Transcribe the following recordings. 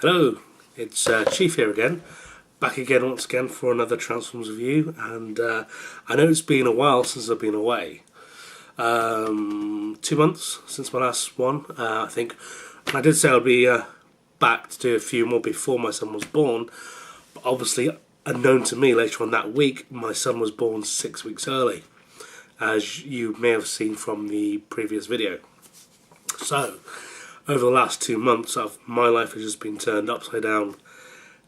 Hello, it's Chief here again, back again once again for another Transformers review, and I know it's been a while since I've been away. 2 months since my last one, I think. And I did say I'd be back to do a few more before my son was born, but obviously unknown to me later on that week, my son was born 6 weeks early, as you may have seen from the previous video. So, over the last 2 months, my life has just been turned upside down,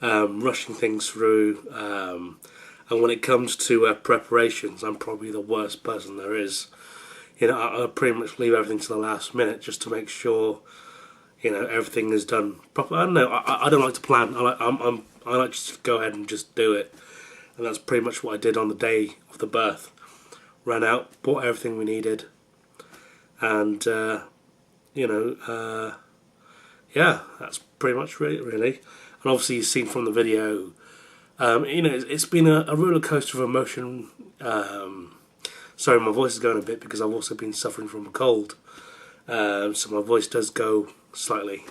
rushing things through, and when it comes to preparations, I'm probably the worst person there is. You know, I pretty much leave everything to the last minute just to make sure, you know, everything is done properly. I don't know, I don't like to plan. I like just to go ahead and just do it, and that's pretty much what I did on the day of the birth. Ran out, bought everything we needed, and yeah, that's pretty much really. And obviously you've seen from the video, you know, it's been a roller coaster of emotion. Sorry, my voice is going a bit because I've also been suffering from a cold, so my voice does go slightly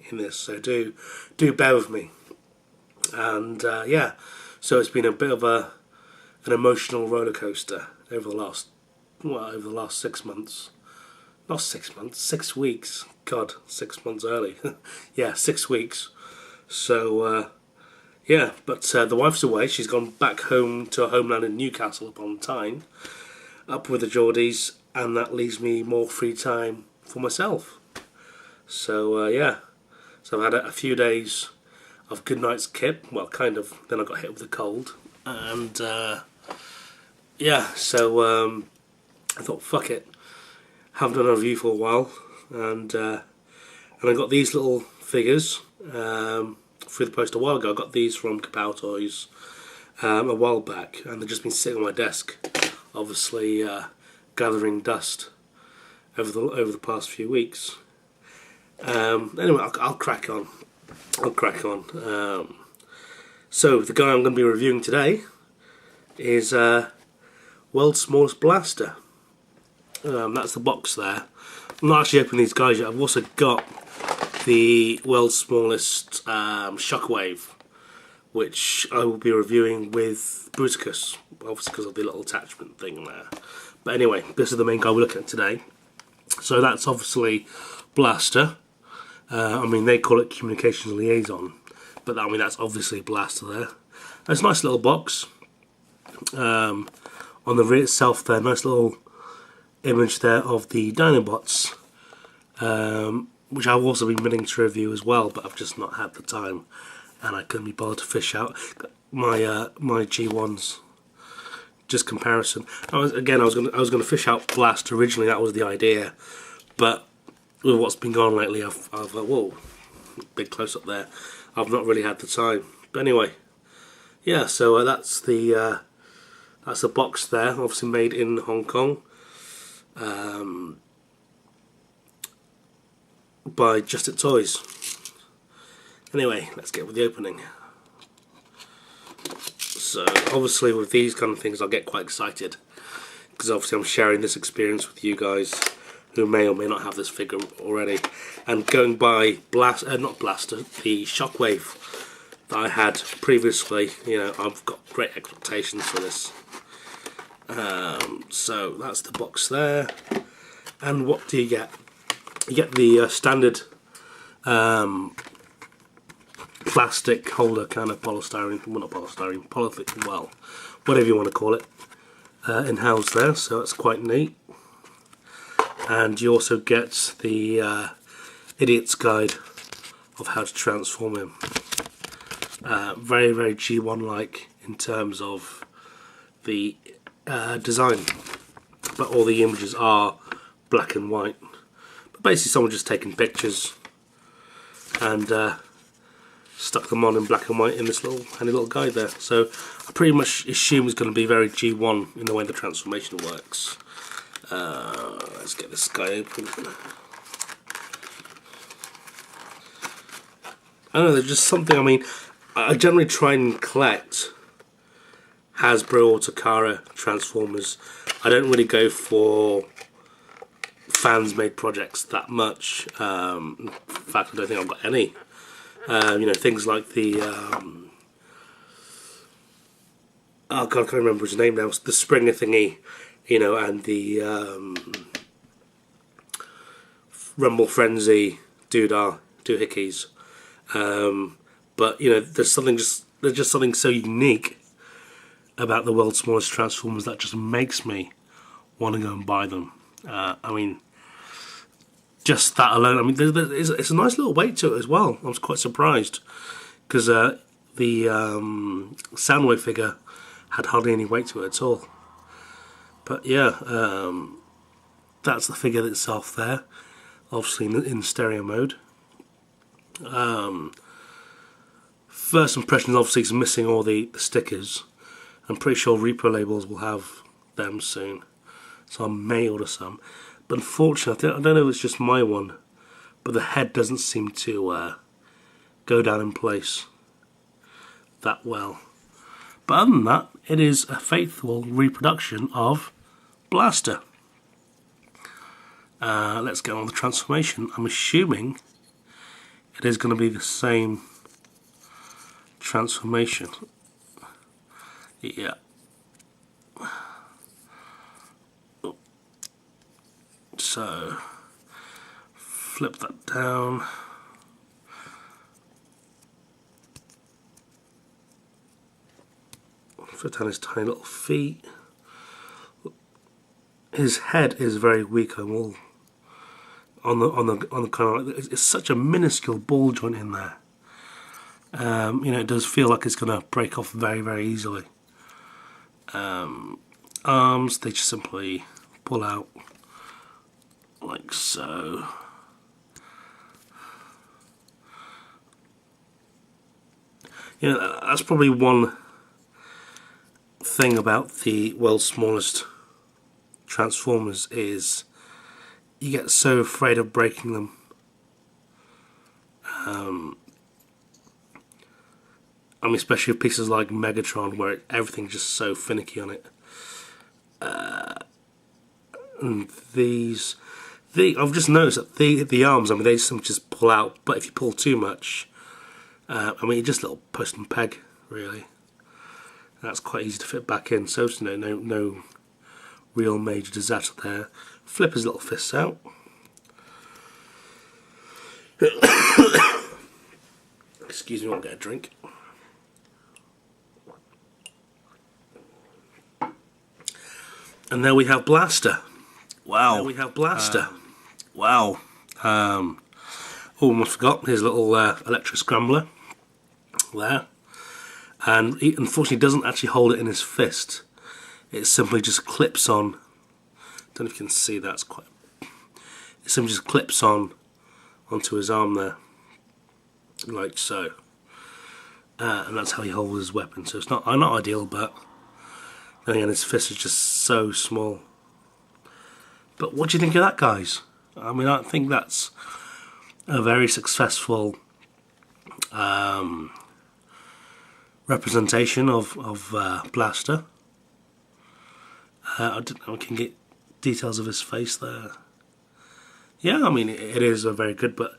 in this, so do bear with me. And yeah, so it's been a bit of an emotional roller coaster over the last 6 months. Not 6 months, 6 weeks. God, 6 months early. Yeah, 6 weeks. So, yeah, but the wife's away. She's gone back home to her homeland in Newcastle upon Tyne, up with the Geordies, and that leaves me more free time for myself. So, yeah. So I've had a few days of good night's kip. Well, kind of. Then I got hit with a cold. And, yeah, so I thought, fuck it. Haven't done a review for a while, and I got these little figures through the post a while ago. I got these from Toys a while back, and they've just been sitting on my desk, obviously gathering dust over the past few weeks. Anyway, I'll crack on. So the guy I'm going to be reviewing today is World's Smallest Blaster. That's the box there. I'm not actually opening these guys yet. I've also got the World's Smallest Shockwave, which I will be reviewing with Bruticus, obviously because of the little attachment thing there. But anyway, this is the main guy we're looking at today. So that's obviously Blaster. I mean, they call it Communications Liaison, but I mean that's obviously Blaster there. It's a nice little box. On the rear itself there, nice little image there of the Dinobots, which I've also been meaning to review as well, but I've just not had the time, and I couldn't be bothered to fish out my my G1s. Just comparison. I was gonna fish out Blast originally. That was the idea, but with what's been going on lately, I've thought, whoa, big close up there. I've not really had the time. But anyway, yeah. So that's the box there. Obviously made in Hong Kong. By justitoys. Anyway, let's get with the opening. So obviously with these kind of things I'll get quite excited, because obviously I'm sharing this experience with you guys who may or may not have this figure already, and going by not Blaster, the Shockwave that I had previously, you know, I've got great expectations for this. So that's the box there, and what do you get? You get the standard plastic holder, kind of polystyrene, well not polystyrene, polythene, well, whatever you want to call it, in house there, so that's quite neat. And you also get the idiot's guide of how to transform him. Very, very G1-like in terms of the design, but all the images are black and white. But basically someone just taken pictures and stuck them on in black and white in this handy little guide there. So I pretty much assume it's going to be very G1 in the way the transformation works. Let's get this guy open. I don't know, there's just something, I mean, I generally try and collect Hasbro or Takara Transformers. I don't really go for fans made projects that much. In fact, I don't think I've got any You know, things like the oh god, I can't remember his name now. The Springer thingy, you know, and the Rumble Frenzy doohickeys. But you know, there's just something so unique about the world's smallest Transformers that just makes me want to go and buy them. I mean, just that alone. I mean, it's a nice little weight to it as well. I was quite surprised because the Soundwave figure had hardly any weight to it at all. But yeah, that's the figure itself there, obviously in stereo mode. First impression obviously is missing all the stickers. I'm pretty sure Reaper labels will have them soon, so I may order some. But unfortunately, I don't know if it's just my one, but the head doesn't seem to go down in place that well. But other than that, it is a faithful reproduction of Blaster. Let's get on with the transformation. I'm assuming it is going to be the same transformation. Yeah. So, flip that down. Flip down his tiny little feet. His head is very weak. On the kind of, it's such a minuscule ball joint in there. You know, it does feel like it's going to break off very, very easily. Arms, they just simply pull out like so. You know, that's probably one thing about the world's smallest Transformers is you get so afraid of breaking them. I mean, especially with pieces like Megatron, where everything's just so finicky on it. And I've just noticed that the arms, I mean, they just pull out, but if you pull too much, I mean, just a little post and peg, really. That's quite easy to fit back in, so no real major disaster there. Flip his little fists out. Excuse me, I'll get a drink. And there we have Blaster. Wow. There we have Blaster. Wow. Oh, almost forgot his little electric scrambler there. And he unfortunately doesn't actually hold it in his fist. It simply just clips on. Don't know if you can see that. It simply just clips on onto his arm there, like so. And that's how he holds his weapon. So it's not ideal, but then again, his fist is just so small. But what do you think of that, guys? I mean, I think that's a very successful representation of Blaster. I don't know if I can get details of his face there. Yeah, I mean, it is a very good, but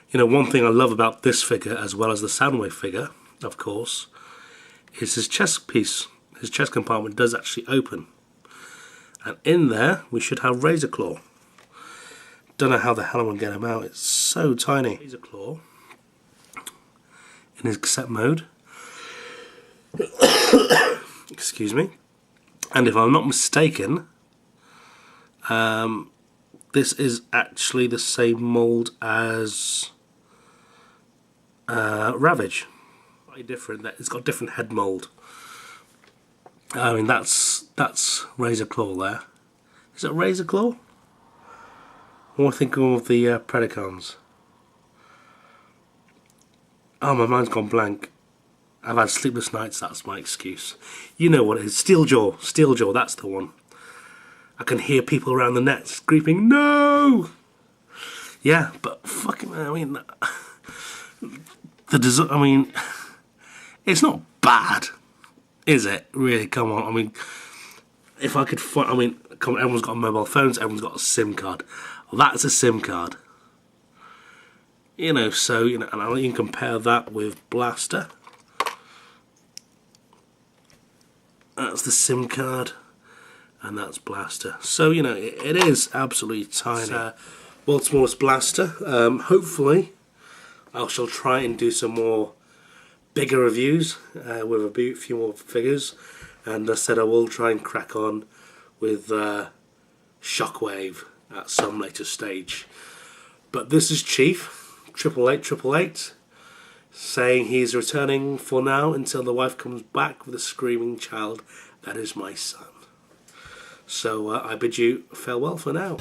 you know, one thing I love about this figure, as well as the Soundwave figure, of course, is his chest piece. His chest compartment does actually open. And in there, we should have Razor Claw. Don't know how the hell I'm going to get him out. It's so tiny. Razor Claw in his cassette mode. Excuse me. And if I'm not mistaken, this is actually the same mould as Ravage. Slightly different. It's got a different head mould. I mean, that's Razor Claw there. Is it Razor Claw? Or am I thinking of the Predacons? Oh, my mind's gone blank. I've had sleepless nights, that's my excuse. You know what it is. Steeljaw, that's the one. I can hear people around the net screaming, no! Yeah, but fucking, I mean, the design, I mean, it's not bad. Is it? Really, come on. I mean, if I could find, I mean, come on, everyone's got mobile phones, everyone's got a SIM card. That's a SIM card. So and I'll even compare that with Blaster. That's the SIM card, and that's Blaster. So it is absolutely tiny. World's smallest blaster. Hopefully, I shall try and do some more bigger reviews with a few more figures, and I said I will try and crack on with Shockwave at some later stage. But this is Chief 888 saying he's returning for now until the wife comes back with a screaming child that is my son. So I bid you farewell for now.